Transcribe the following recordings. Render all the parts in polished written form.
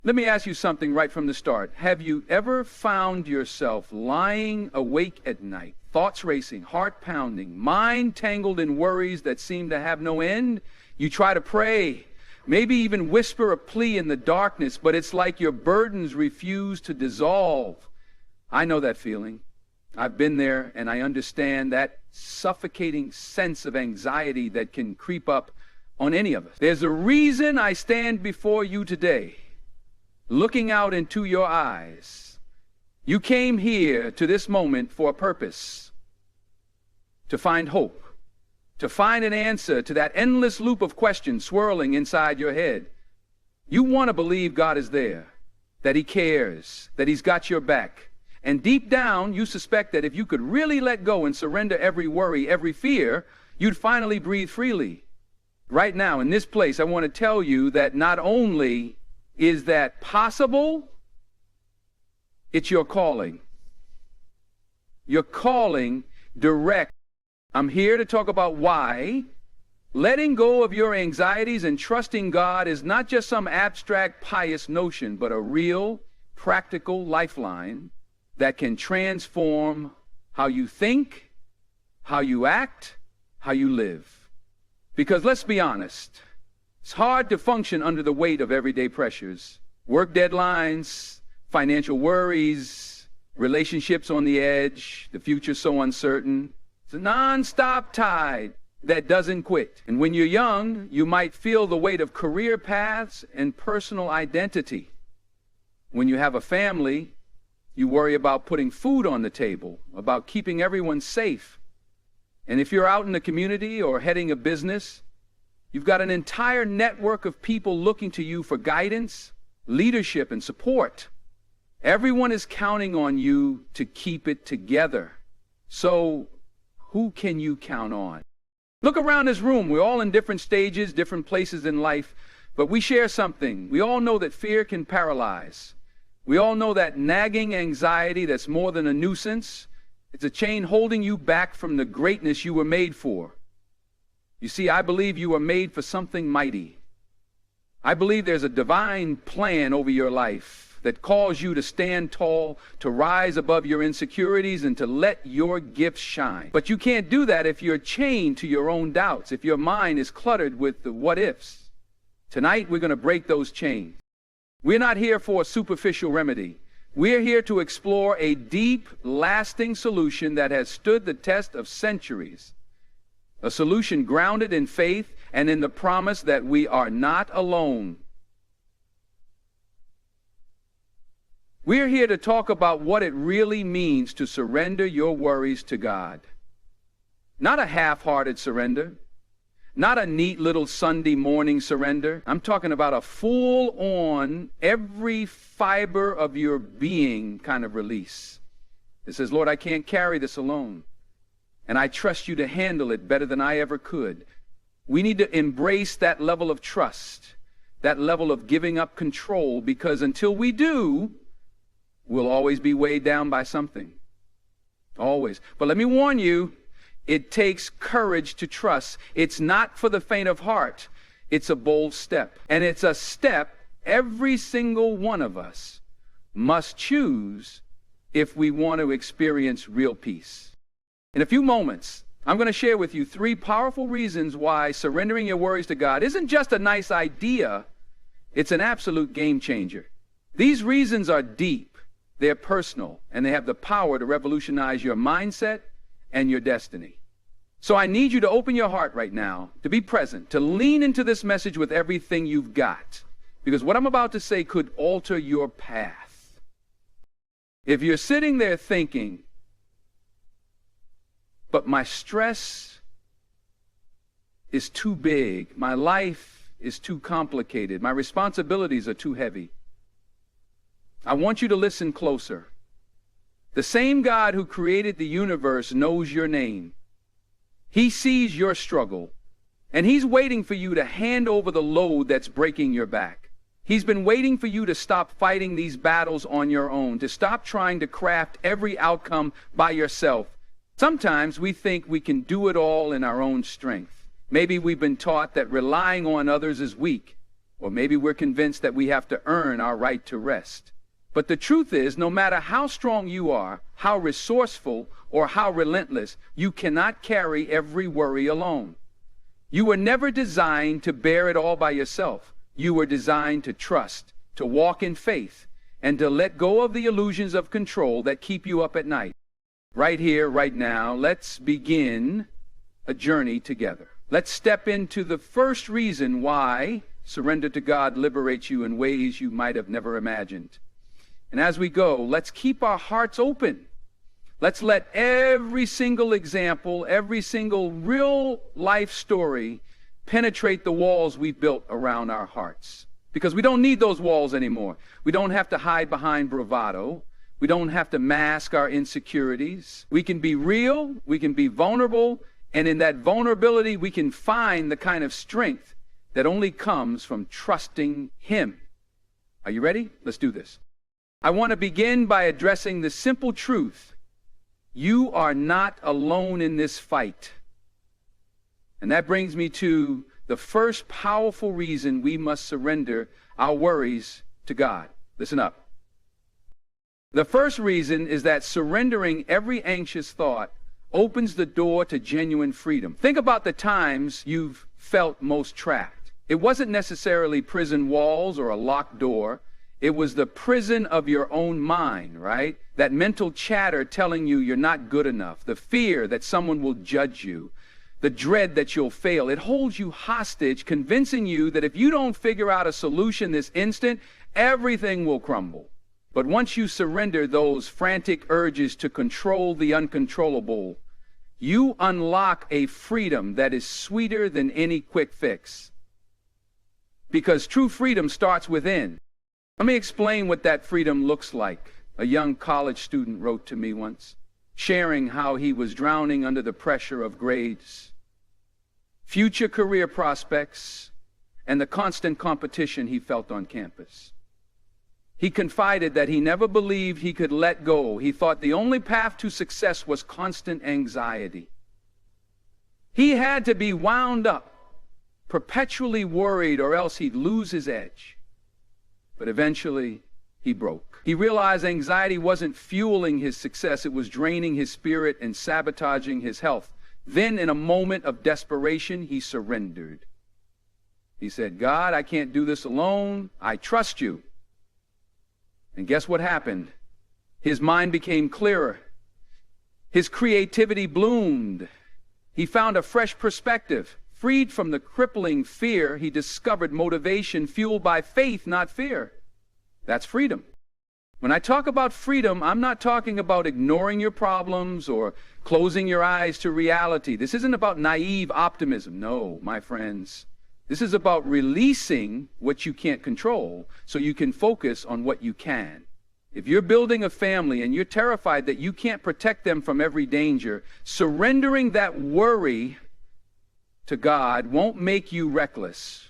Let me ask you something right from the start. Have you ever found yourself lying awake at night, thoughts racing, heart pounding, mind tangled in worries that seem to have no end? You try to pray, maybe even whisper a plea in the darkness, but it's like your burdens refuse to dissolve. I know that feeling. I've been there, and I understand that suffocating sense of anxiety that can creep up on any of us. There's a reason I stand before you today, looking out into your eyes. You came here to this moment for a purpose, to find hope, to find an answer to that endless loop of questions swirling inside your head. You want to believe God is there, that He cares, that He's got your back. And deep down, you suspect that if you could really let go and surrender every worry, every fear, you'd finally breathe freely. Right now, in this place, I want to tell you that not only is that possible, it's your calling. Your calling direct. I'm here to talk about why letting go of your anxieties and trusting God is not just some abstract pious notion, but a real, practical lifeline that can transform how you think, how you act, how you live. Because let's be honest, it's hard to function under the weight of everyday pressures. Work deadlines, financial worries, relationships on the edge, the future so uncertain. It's a non-stop tide that doesn't quit. And when you're young, you might feel the weight of career paths and personal identity. When you have a family, you worry about putting food on the table, about keeping everyone safe. And if you're out in the community or heading a business, you've got an entire network of people looking to you for guidance, leadership, and support. Everyone is counting on you to keep it together. So, who can you count on? Look around this room. We're all in different stages, different places in life, but we share something. We all know that fear can paralyze. We all know that nagging anxiety that's more than a nuisance. It's a chain holding you back from the greatness you were made for. You see, I believe you were made for something mighty. I believe there's a divine plan over your life that calls you to stand tall, to rise above your insecurities, and to let your gifts shine. But you can't do that if you're chained to your own doubts, if your mind is cluttered with the what-ifs. Tonight, we're going to break those chains. We're not here for a superficial remedy. We're here to explore a deep, lasting solution that has stood the test of centuries. A solution grounded in faith and in the promise that we are not alone. We're here to talk about what it really means to surrender your worries to God. Not a half-hearted surrender. Not a neat little Sunday morning surrender. I'm talking about a full-on, every fiber of your being kind of release. It says, Lord, I can't carry this alone, and I trust you to handle it better than I ever could. We need to embrace that level of trust, that level of giving up control, because until we do, we'll always be weighed down by something. Always. But let me warn you, it takes courage to trust. It's not for the faint of heart. It's a bold step. And it's a step every single one of us must choose if we want to experience real peace. In a few moments, I'm going to share with you 3 powerful reasons why surrendering your worries to God isn't just a nice idea, it's an absolute game changer. These reasons are deep, they're personal, and they have the power to revolutionize your mindset and your destiny. So I need you to open your heart right now, to be present, to lean into this message with everything you've got, because what I'm about to say could alter your path. If you're sitting there thinking, but my stress is too big, my life is too complicated, my responsibilities are too heavy, I want you to listen closer. The same God who created the universe knows your name. He sees your struggle, and He's waiting for you to hand over the load that's breaking your back. He's been waiting for you to stop fighting these battles on your own, to stop trying to craft every outcome by yourself. Sometimes we think we can do it all in our own strength. Maybe we've been taught that relying on others is weak, Or maybe we're convinced that we have to earn our right to rest. But the truth is, no matter how strong you are, how resourceful, or how relentless, you cannot carry every worry alone. You were never designed to bear it all by yourself. You were designed to trust, to walk in faith, and to let go of the illusions of control that keep you up at night. Right here, right now, let's begin a journey together. Let's step into the first reason why surrender to God liberates you in ways you might have never imagined. And as we go, let's keep our hearts open. Let's let every single example, every single real life story penetrate the walls we've built around our hearts. Because we don't need those walls anymore. We don't have to hide behind bravado. We don't have to mask our insecurities. We can be real, we can be vulnerable, and in that vulnerability we can find the kind of strength that only comes from trusting Him. Are you ready? Let's do this. I want to begin by addressing the simple truth. You are not alone in this fight. And that brings me to the first powerful reason we must surrender our worries to God. Listen up. The first reason is that surrendering every anxious thought opens the door to genuine freedom. Think about the times you've felt most trapped. It wasn't necessarily prison walls or a locked door. It was the prison of your own mind, right? That mental chatter telling you you're not good enough, the fear that someone will judge you, the dread that you'll fail. It holds you hostage, convincing you that if you don't figure out a solution this instant, everything will crumble. But once you surrender those frantic urges to control the uncontrollable, you unlock a freedom that is sweeter than any quick fix. Because true freedom starts within. Let me explain what that freedom looks like. A young college student wrote to me once, sharing how he was drowning under the pressure of grades, future career prospects, and the constant competition he felt on campus. He confided that he never believed he could let go. He thought the only path to success was constant anxiety. He had to be wound up, perpetually worried, or else he'd lose his edge. But eventually, he broke. He realized anxiety wasn't fueling his success. It was draining his spirit and sabotaging his health. Then, in a moment of desperation, he surrendered. He said, God, I can't do this alone. I trust you. And guess what happened? His mind became clearer. His creativity bloomed. He found a fresh perspective. Freed from the crippling fear, he discovered motivation fueled by faith, not fear. That's freedom. When I talk about freedom, I'm not talking about ignoring your problems or closing your eyes to reality. This isn't about naive optimism. No, my friends. This is about releasing what you can't control so you can focus on what you can. If you're building a family and you're terrified that you can't protect them from every danger, surrendering that worry to God won't make you reckless.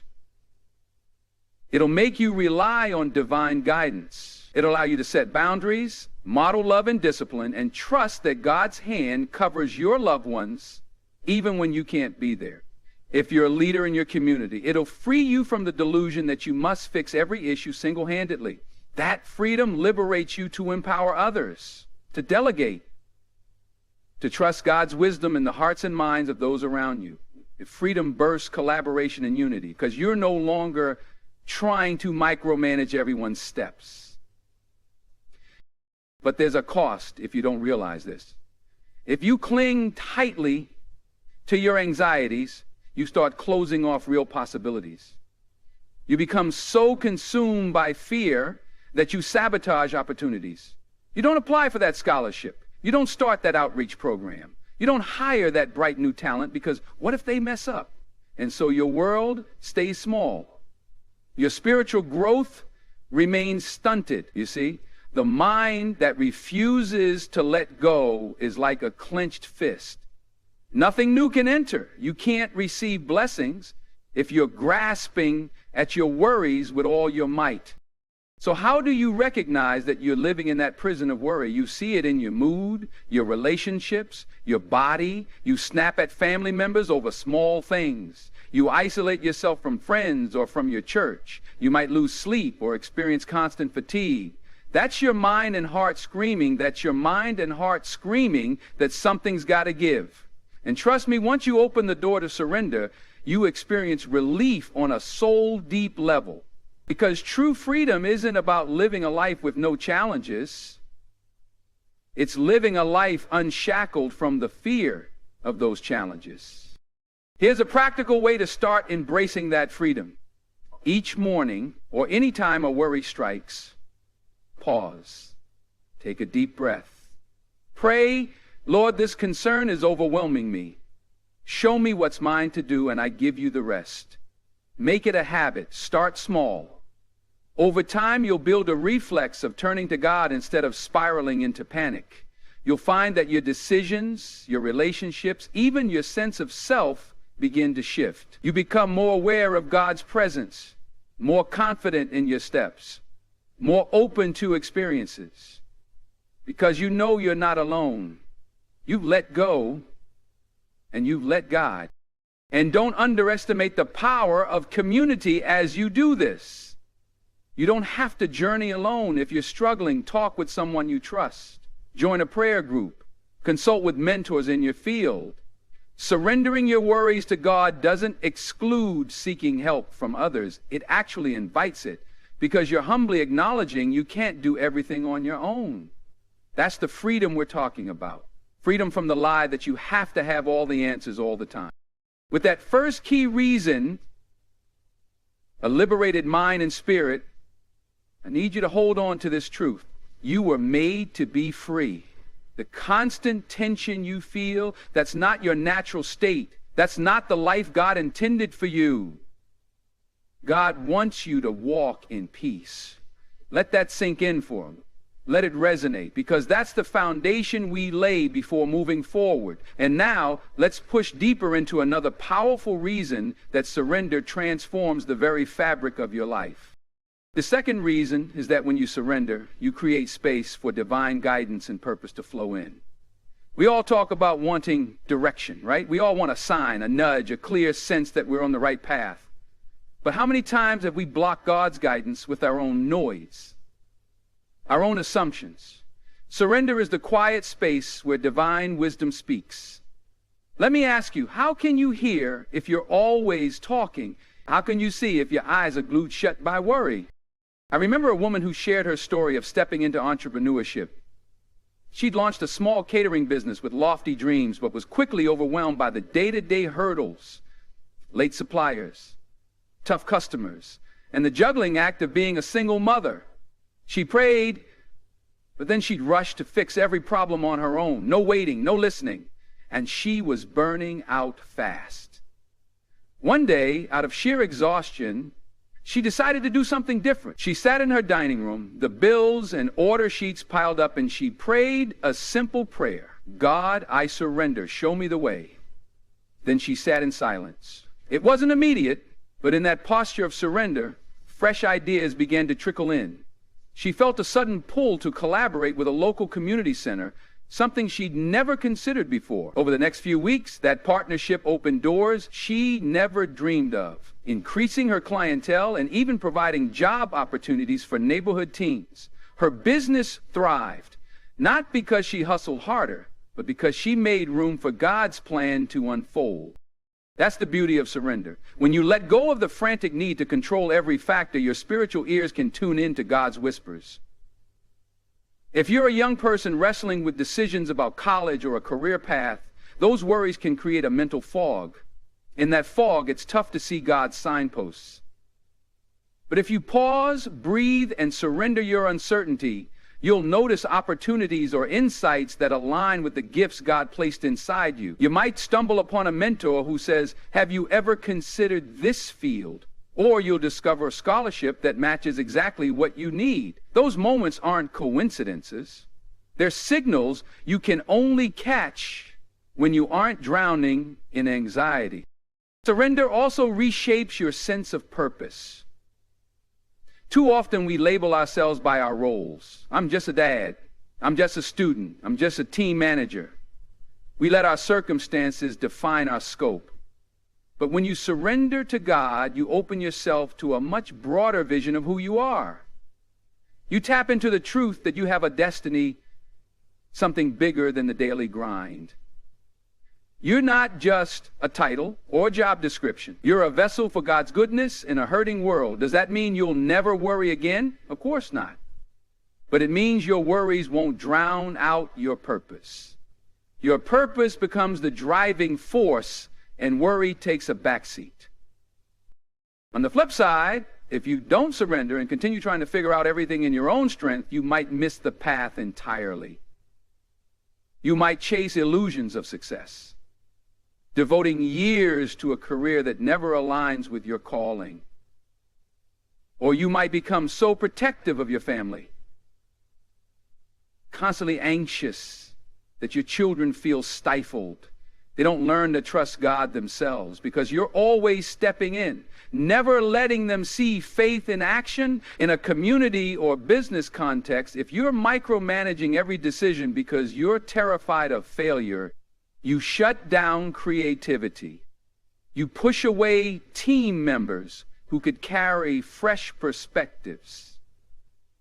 It'll make you rely on divine guidance. It'll allow you to set boundaries, model love and discipline, and trust that God's hand covers your loved ones even when you can't be there. If you're a leader in your community, it'll free you from the delusion that you must fix every issue single-handedly. That freedom liberates you to empower others, to delegate, to trust God's wisdom in the hearts and minds of those around you. If freedom bursts collaboration and unity, because you're no longer trying to micromanage everyone's steps. But there's a cost if you don't realize this. If you cling tightly to your anxieties, you start closing off real possibilities. You become so consumed by fear that you sabotage opportunities. You don't apply for that scholarship. You don't start that outreach program. You don't hire that bright new talent because what if they mess up? And so your world stays small. Your spiritual growth remains stunted, you see. The mind that refuses to let go is like a clenched fist. Nothing new can enter. You can't receive blessings if you're grasping at your worries with all your might. So how do you recognize that you're living in that prison of worry? You see it in your mood, your relationships, your body. You snap at family members over small things. You isolate yourself from friends or from your church. You might lose sleep or experience constant fatigue. That's your mind and heart screaming. That's your mind and heart screaming that something's got to give. And trust me, once you open the door to surrender, you experience relief on a soul-deep level. Because true freedom isn't about living a life with no challenges. It's living a life unshackled from the fear of those challenges. Here's a practical way to start embracing that freedom. Each morning, or any time a worry strikes, pause. Take a deep breath. Pray, Lord, this concern is overwhelming me. Show me what's mine to do, and I give you the rest. Make it a habit. Start small. Over time, you'll build a reflex of turning to God instead of spiraling into panic. You'll find that your decisions, your relationships, even your sense of self begin to shift. You become more aware of God's presence, more confident in your steps, more open to experiences, because you know you're not alone. You've let go, and you've let God. And don't underestimate the power of community as you do this. You don't have to journey alone. If you're struggling, talk with someone you trust. Join a prayer group. Consult with mentors in your field. Surrendering your worries to God doesn't exclude seeking help from others. It actually invites it, because you're humbly acknowledging you can't do everything on your own. That's the freedom we're talking about. Freedom from the lie that you have to have all the answers all the time. With that first key reason, a liberated mind and spirit, I need you to hold on to this truth. You were made to be free. The constant tension you feel, that's not your natural state. That's not the life God intended for you. God wants you to walk in peace. Let that sink in for him. Let it resonate, because that's the foundation we lay before moving forward. And now, let's push deeper into another powerful reason that surrender transforms the very fabric of your life. The second reason is that when you surrender, you create space for divine guidance and purpose to flow in. We all talk about wanting direction, right? We all want a sign, a nudge, a clear sense that we're on the right path. But how many times have we blocked God's guidance with our own noise, our own assumptions? Surrender is the quiet space where divine wisdom speaks. Let me ask you, how can you hear if you're always talking? How can you see if your eyes are glued shut by worry? I remember a woman who shared her story of stepping into entrepreneurship. She'd launched a small catering business with lofty dreams, but was quickly overwhelmed by the day-to-day hurdles, late suppliers, tough customers, and the juggling act of being a single mother. She prayed, but then she'd rush to fix every problem on her own. No waiting, no listening. And she was burning out fast. One day, out of sheer exhaustion, she decided to do something different. She sat in her dining room, the bills and order sheets piled up, and she prayed a simple prayer. God, I surrender. Show me the way. Then she sat in silence. It wasn't immediate, but in that posture of surrender, fresh ideas began to trickle in. She felt a sudden pull to collaborate with a local community center, something she'd never considered before. Over the next few weeks, that partnership opened doors she never dreamed of, increasing her clientele and even providing job opportunities for neighborhood teens. Her business thrived, not because she hustled harder, but because she made room for God's plan to unfold. That's the beauty of surrender. When you let go of the frantic need to control every factor, your spiritual ears can tune in to God's whispers. If you're a young person wrestling with decisions about college or a career path, those worries can create a mental fog. In that fog, it's tough to see God's signposts. But if you pause, breathe, and surrender your uncertainty, you'll notice opportunities or insights that align with the gifts God placed inside you. You might stumble upon a mentor who says, "Have you ever considered this field?" Or you'll discover a scholarship that matches exactly what you need. Those moments aren't coincidences. They're signals you can only catch when you aren't drowning in anxiety. Surrender also reshapes your sense of purpose. Too often we label ourselves by our roles. I'm just a dad. I'm just a student. I'm just a team manager. We let our circumstances define our scope. But when you surrender to God, you open yourself to a much broader vision of who you are. You tap into the truth that you have a destiny, something bigger than the daily grind. You're not just a title or job description. You're a vessel for God's goodness in a hurting world. Does that mean you'll never worry again? Of course not. But it means your worries won't drown out your purpose. Your purpose becomes the driving force, and worry takes a backseat. On the flip side, if you don't surrender and continue trying to figure out everything in your own strength, you might miss the path entirely. You might chase illusions of success, devoting years to a career that never aligns with your calling. Or you might become so protective of your family, constantly anxious that your children feel stifled. They don't learn to trust God themselves because you're always stepping in, never letting them see faith in action. In a community or business context, if you're micromanaging every decision because you're terrified of failure, you shut down creativity. You push away team members who could carry fresh perspectives.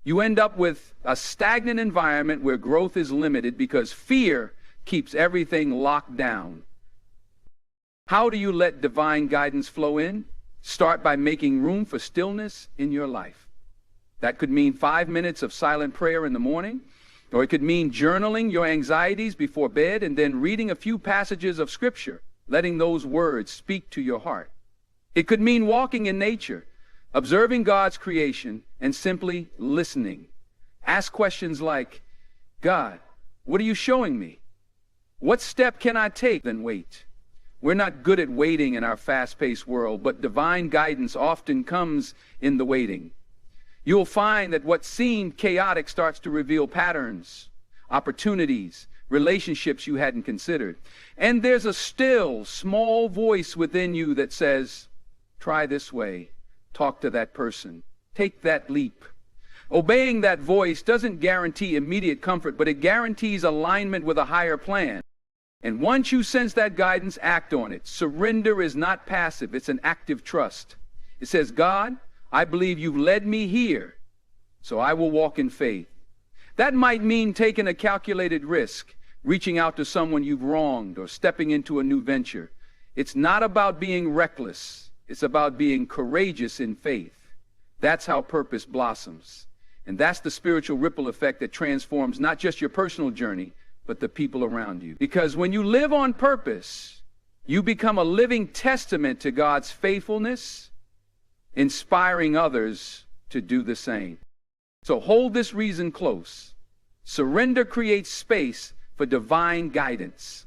You end up with a stagnant environment where growth is limited because fear keeps everything locked down. How do you let divine guidance flow in? Start by making room for stillness in your life. That could mean 5 minutes of silent prayer in the morning, or it could mean journaling your anxieties before bed and then reading a few passages of Scripture, letting those words speak to your heart. It could mean walking in nature, observing God's creation, and simply listening. Ask questions like, God, what are you showing me? What step can I take? Then wait. We're not good at waiting in our fast-paced world, but divine guidance often comes in the waiting. You'll find that what seemed chaotic starts to reveal patterns, opportunities, relationships you hadn't considered. And there's a still, small voice within you that says, try this way, talk to that person, take that leap. Obeying that voice doesn't guarantee immediate comfort, but it guarantees alignment with a higher plan. And once you sense that guidance, act on it. Surrender is not passive, it's an active trust. It says, God, I believe you've led me here, so I will walk in faith. That might mean taking a calculated risk, reaching out to someone you've wronged, or stepping into a new venture. It's not about being reckless, it's about being courageous in faith. That's how purpose blossoms. And that's the spiritual ripple effect that transforms not just your personal journey, but the people around you. Because when you live on purpose, you become a living testament to God's faithfulness, inspiring others to do the same. So hold this reason close. Surrender creates space for divine guidance.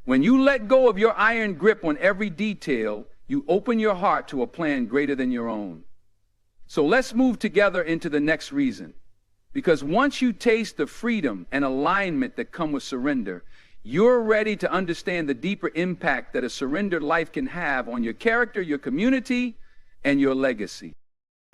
When you let go of your iron grip on every detail, you open your heart to a plan greater than your own. So let's move together into the next reason. Because once you taste the freedom and alignment that come with surrender, you're ready to understand the deeper impact that a surrendered life can have on your character, your community, and your legacy.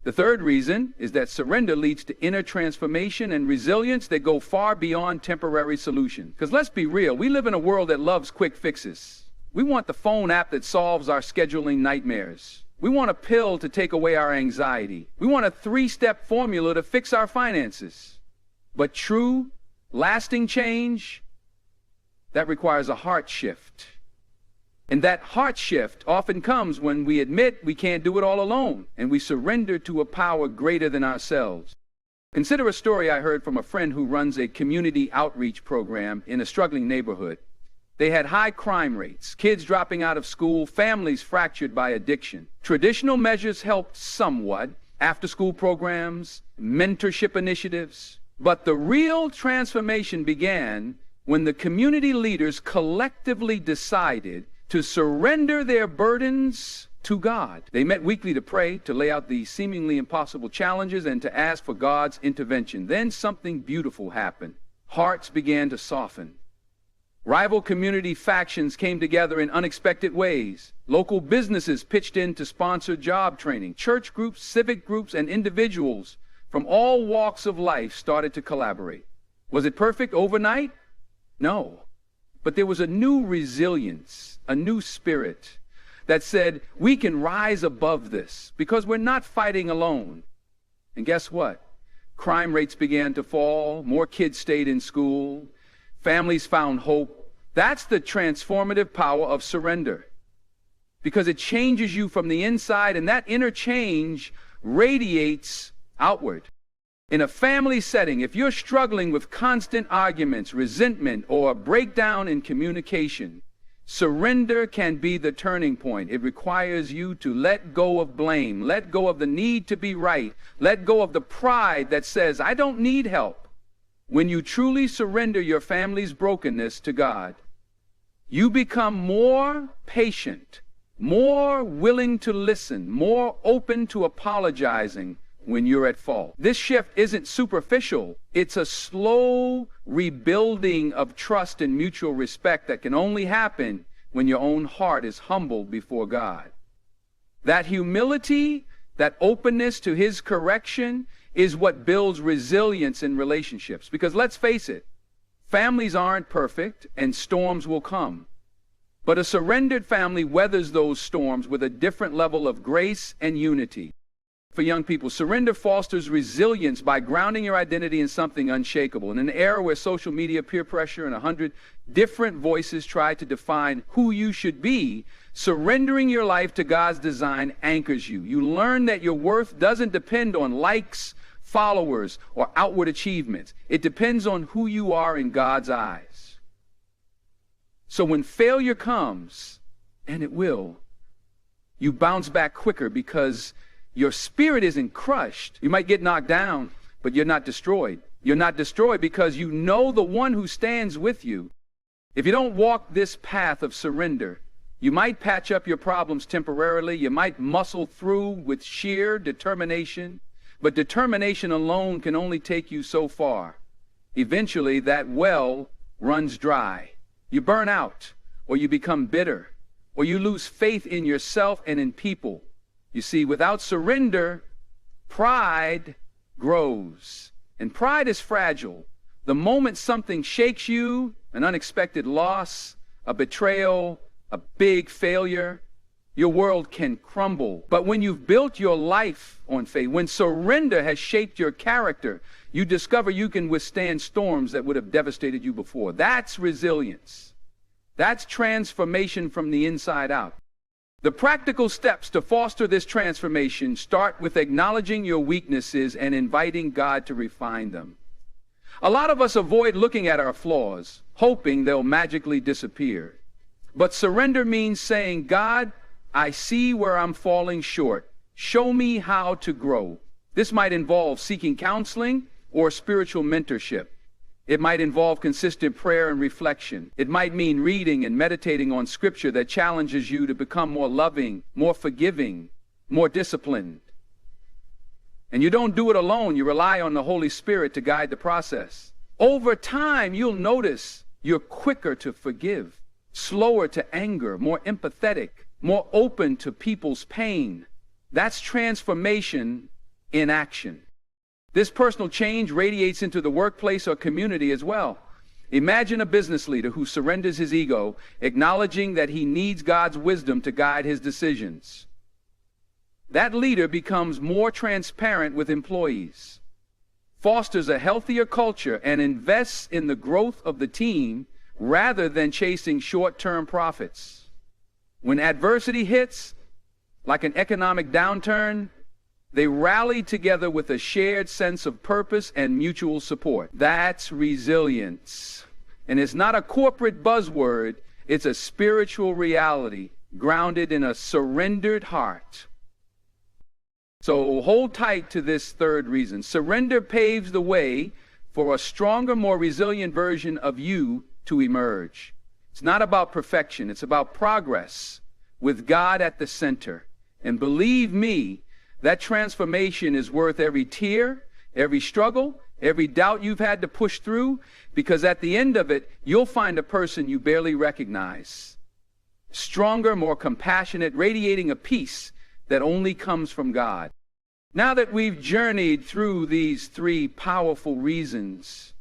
The third reason is that surrender leads to inner transformation and resilience that go far beyond temporary solution. Because let's be real, we live in a world that loves quick fixes. We want the phone app that solves our scheduling nightmares. We want a pill to take away our anxiety. We want a 3-step formula to fix our finances. But true, lasting change, that requires a heart shift. And that heart shift often comes when we admit we can't do it all alone, and we surrender to a power greater than ourselves. Consider a story I heard from a friend who runs a community outreach program in a struggling neighborhood. They had high crime rates, kids dropping out of school, families fractured by addiction. Traditional measures helped somewhat, after-school programs, mentorship initiatives. But the real transformation began when the community leaders collectively decided to surrender their burdens to God. They met weekly to pray, to lay out the seemingly impossible challenges, and to ask for God's intervention. Then something beautiful happened. Hearts began to soften. Rival community factions came together in unexpected ways. Local businesses pitched in to sponsor job training. Church groups, civic groups, and individuals from all walks of life started to collaborate. Was it perfect overnight? No. But there was a new resilience, a new spirit that said, we can rise above this because we're not fighting alone. And guess what? Crime rates began to fall. More kids stayed in school. Families found hope. That's the transformative power of surrender, because it changes you from the inside, and that inner change radiates outward. In a family setting, if you're struggling with constant arguments, resentment, or a breakdown in communication, surrender can be the turning point. It requires you to let go of blame, let go of the need to be right, let go of the pride that says, I don't need help. When you truly surrender your family's brokenness to God, you become more patient, more willing to listen, more open to apologizing when you're at fault. This shift isn't superficial. It's a slow rebuilding of trust and mutual respect that can only happen when your own heart is humbled before God. That humility, that openness to His correction is what builds resilience in relationships. Because let's face it, families aren't perfect and storms will come. But a surrendered family weathers those storms with a different level of grace and unity. For young people, surrender fosters resilience by grounding your identity in something unshakable. In an era where social media, peer pressure, and 100 different voices try to define who you should be, surrendering your life to God's design anchors you. You learn that your worth doesn't depend on likes, followers, or outward achievements. It depends on who you are in God's eyes. So when failure comes, and it will, you bounce back quicker because your spirit isn't crushed. You might get knocked down, but you're not destroyed. You're not destroyed because you know the one who stands with you. If you don't walk this path of surrender, you might patch up your problems temporarily. You might muscle through with sheer determination, but determination alone can only take you so far. Eventually, that well runs dry. You burn out, or you become bitter, or you lose faith in yourself and in people. You see, without surrender, pride grows. And pride is fragile. The moment something shakes you, an unexpected loss, a betrayal, a big failure, your world can crumble. But when you've built your life on faith, when surrender has shaped your character, you discover you can withstand storms that would have devastated you before. That's resilience. That's transformation from the inside out. The practical steps to foster this transformation start with acknowledging your weaknesses and inviting God to refine them. A lot of us avoid looking at our flaws, hoping they'll magically disappear. But surrender means saying, God, I see where I'm falling short. Show me how to grow. This might involve seeking counseling or spiritual mentorship. It might involve consistent prayer and reflection. It might mean reading and meditating on scripture that challenges you to become more loving, more forgiving, more disciplined. And you don't do it alone. You rely on the Holy Spirit to guide the process. Over time, you'll notice you're quicker to forgive, slower to anger, more empathetic, more open to people's pain. That's transformation in action. This personal change radiates into the workplace or community as well. Imagine a business leader who surrenders his ego, acknowledging that he needs God's wisdom to guide his decisions. That leader becomes more transparent with employees, fosters a healthier culture, and invests in the growth of the team rather than chasing short-term profits. When adversity hits, like an economic downturn, they rally together with a shared sense of purpose and mutual support. That's resilience. And it's not a corporate buzzword, it's a spiritual reality grounded in a surrendered heart. So hold tight to this third reason. Surrender paves the way for a stronger, more resilient version of you to emerge. It's not about perfection, it's about progress with God at the center. And believe me, that transformation is worth every tear, every struggle, every doubt you've had to push through, because at the end of it, you'll find a person you barely recognize. Stronger, more compassionate, radiating a peace that only comes from God. Now that we've journeyed through these three powerful reasons,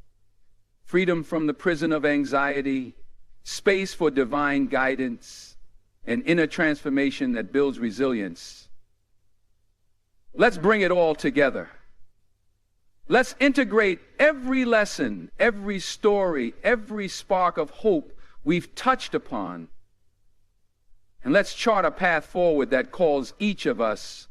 freedom from the prison of anxiety, space for divine guidance, and inner transformation that builds resilience, let's bring it all together. Let's integrate every lesson, every story, every spark of hope we've touched upon, and let's chart a path forward that calls each of us.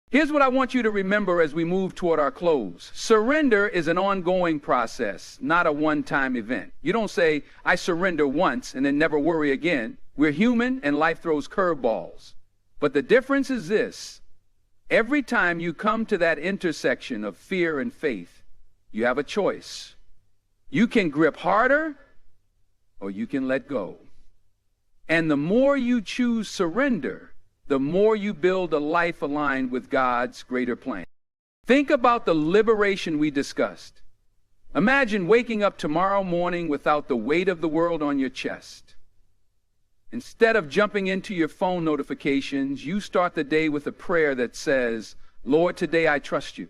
Here's what I want you to remember as we move toward our close. Surrender is an ongoing process, not a one-time event. You don't say, I surrender once and then never worry again. We're human and life throws curveballs. But the difference is this. Every time you come to that intersection of fear and faith, you have a choice. You can grip harder or you can let go. And the more you choose surrender, the more you build a life aligned with God's greater plan. Think about the liberation we discussed. Imagine waking up tomorrow morning without the weight of the world on your chest. Instead of jumping into your phone notifications, you start the day with a prayer that says, Lord, today I trust you.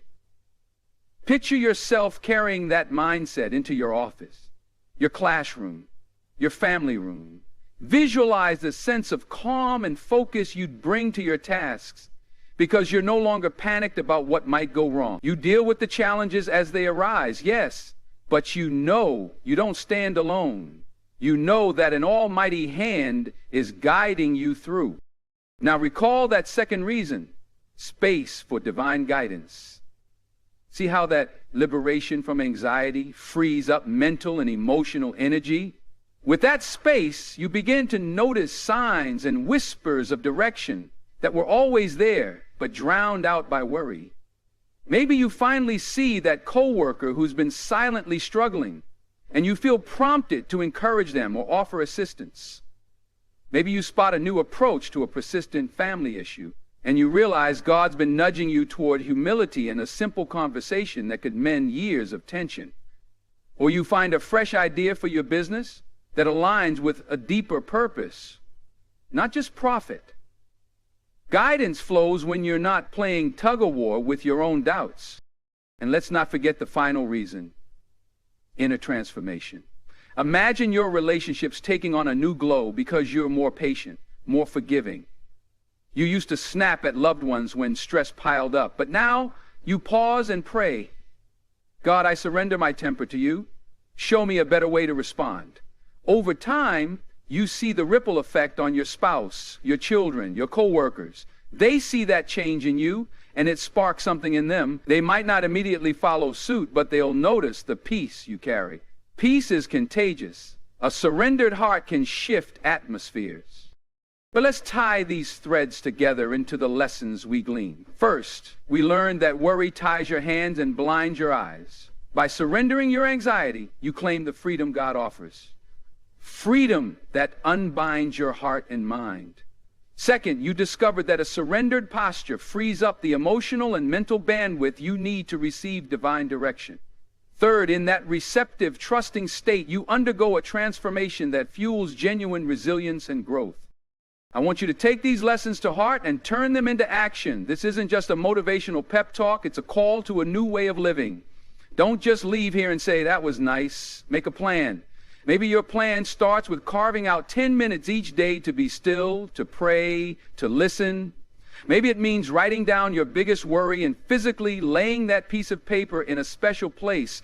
Picture yourself carrying that mindset into your office, your classroom, your family room. Visualize the sense of calm and focus you'd bring to your tasks because you're no longer panicked about what might go wrong. You deal with the challenges as they arise, yes, but you know you don't stand alone. You know that an almighty hand is guiding you through. Now recall that second reason, space for divine guidance. See how that liberation from anxiety frees up mental and emotional energy? With that space, you begin to notice signs and whispers of direction that were always there, but drowned out by worry. Maybe you finally see that coworker who's been silently struggling, and you feel prompted to encourage them or offer assistance. Maybe you spot a new approach to a persistent family issue, and you realize God's been nudging you toward humility and a simple conversation that could mend years of tension. Or you find a fresh idea for your business that aligns with a deeper purpose, not just profit. Guidance flows when you're not playing tug-of-war with your own doubts. And let's not forget the final reason, inner transformation. Imagine your relationships taking on a new glow because you're more patient, more forgiving. You used to snap at loved ones when stress piled up, but now you pause and pray. God, I surrender my temper to you. Show me a better way to respond. Over time, you see the ripple effect on your spouse, your children, your coworkers. They see that change in you, and it sparks something in them. They might not immediately follow suit, but they'll notice the peace you carry. Peace is contagious. A surrendered heart can shift atmospheres. But let's tie these threads together into the lessons we glean. First, we learned that worry ties your hands and blinds your eyes. By surrendering your anxiety, you claim the freedom God offers. Freedom that unbinds your heart and mind. Second, you discovered that a surrendered posture frees up the emotional and mental bandwidth you need to receive divine direction. Third, in that receptive, trusting state, you undergo a transformation that fuels genuine resilience and growth. I want you to take these lessons to heart and turn them into action. This isn't just a motivational pep talk, it's a call to a new way of living. Don't just leave here and say, that was nice. Make a plan. Maybe your plan starts with carving out 10 minutes each day to be still, to pray, to listen. Maybe it means writing down your biggest worry and physically laying that piece of paper in a special place,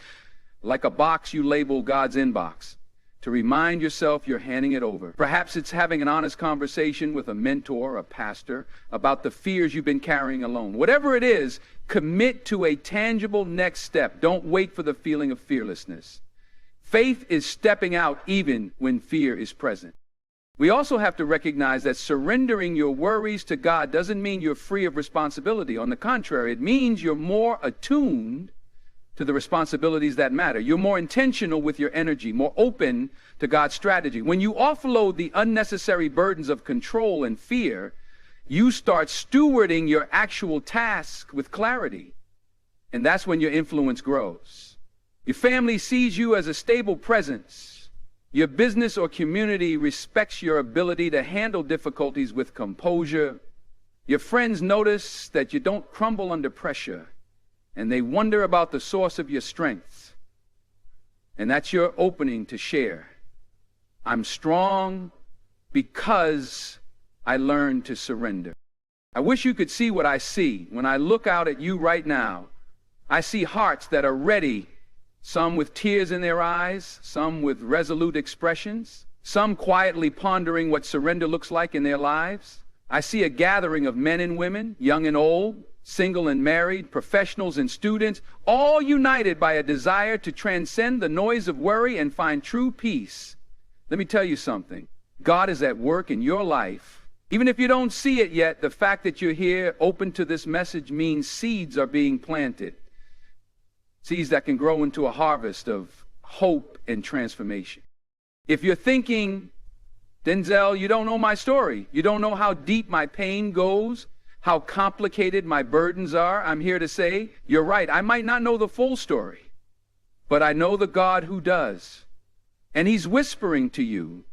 like a box you label God's inbox, to remind yourself you're handing it over. Perhaps it's having an honest conversation with a mentor, a pastor, about the fears you've been carrying alone. Whatever it is, commit to a tangible next step. Don't wait for the feeling of fearlessness. Faith is stepping out even when fear is present. We also have to recognize that surrendering your worries to God doesn't mean you're free of responsibility. On the contrary, it means you're more attuned to the responsibilities that matter. You're more intentional with your energy, more open to God's strategy. When you offload the unnecessary burdens of control and fear, you start stewarding your actual task with clarity. And that's when your influence grows. Your family sees you as a stable presence. Your business or community respects your ability to handle difficulties with composure. Your friends notice that you don't crumble under pressure, and they wonder about the source of your strength. And that's your opening to share. I'm strong because I learned to surrender. I wish you could see what I see. When I look out at you right now, I see hearts that are ready, some with tears in their eyes, some with resolute expressions, some quietly pondering what surrender looks like in their lives. I see a gathering of men and women, young and old, single and married, professionals and students, all united by a desire to transcend the noise of worry and find true peace. Let me tell you something. God is at work in your life. Even if you don't see it yet, the fact that you're here open to this message means seeds are being planted. Seeds that can grow into a harvest of hope and transformation. If you're thinking, Denzel, you don't know my story. You don't know how deep my pain goes, how complicated my burdens are. I'm here to say, you're right. I might not know the full story, but I know the God who does. And he's whispering to you,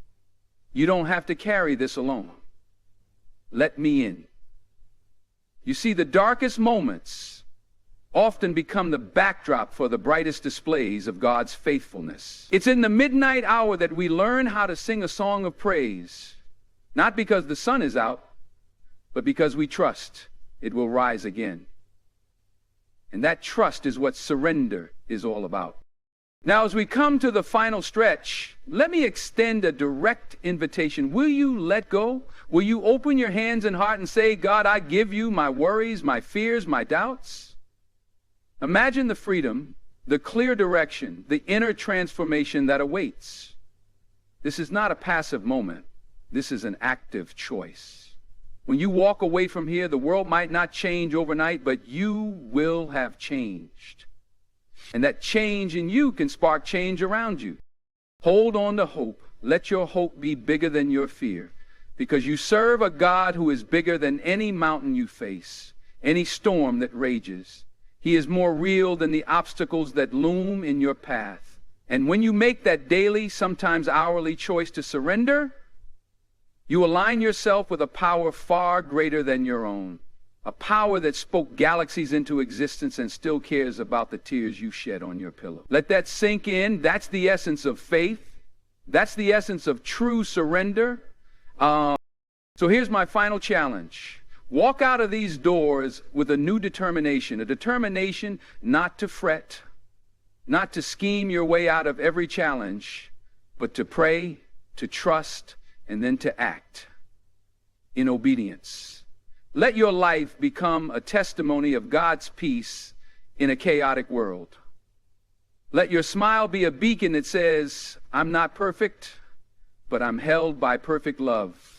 you don't have to carry this alone. Let me in. You see, the darkest moments often become the backdrop for the brightest displays of God's faithfulness. It's in the midnight hour that we learn how to sing a song of praise, not because the sun is out, but because we trust it will rise again. And that trust is what surrender is all about. Now, as we come to the final stretch, let me extend a direct invitation. Will you let go? Will you open your hands and heart and say, God, I give you my worries, my fears, my doubts? Imagine the freedom, the clear direction, the inner transformation that awaits. This is not a passive moment. This is an active choice. When you walk away from here, the world might not change overnight, but you will have changed. And that change in you can spark change around you. Hold on to hope. Let your hope be bigger than your fear, because you serve a God who is bigger than any mountain you face, any storm that rages. He is more real than the obstacles that loom in your path. And when you make that daily, sometimes hourly choice to surrender, you align yourself with a power far greater than your own. A power that spoke galaxies into existence and still cares about the tears you shed on your pillow. Let that sink in. That's the essence of faith. That's the essence of true surrender. So here's my final challenge. Walk out of these doors with a new determination, a determination not to fret, not to scheme your way out of every challenge, but to pray, to trust, and then to act in obedience. Let your life become a testimony of God's peace in a chaotic world. Let your smile be a beacon that says, I'm not perfect, but I'm held by perfect love.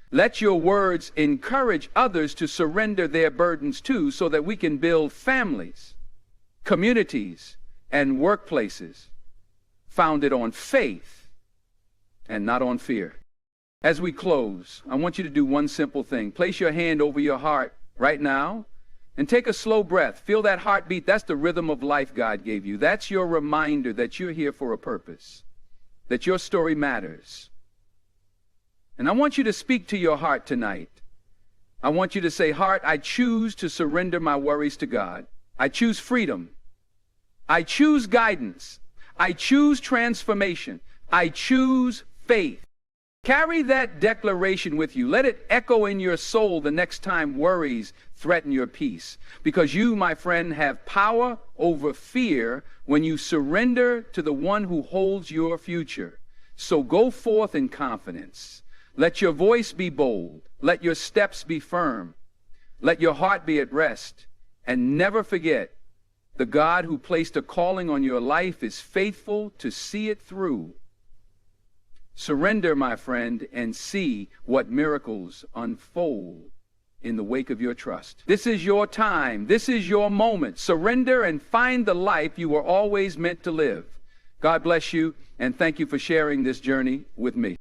Let your words encourage others to surrender their burdens too, so that we can build families, communities, and workplaces founded on faith and not on fear. As we close, I want you to do one simple thing. Place your hand over your heart right now and take a slow breath. Feel that heartbeat. That's the rhythm of life God gave you. That's your reminder that you're here for a purpose, that your story matters. And I want you to speak to your heart tonight. I want you to say, heart, I choose to surrender my worries to God. I choose freedom. I choose guidance. I choose transformation. I choose faith. Carry that declaration with you. Let it echo in your soul the next time worries threaten your peace. Because you, my friend, have power over fear when you surrender to the one who holds your future. So go forth in confidence. Let your voice be bold. Let your steps be firm. Let your heart be at rest. And never forget, the God who placed a calling on your life is faithful to see it through. Surrender, my friend, and see what miracles unfold in the wake of your trust. This is your time. This is your moment. Surrender and find the life you were always meant to live. God bless you, and thank you for sharing this journey with me.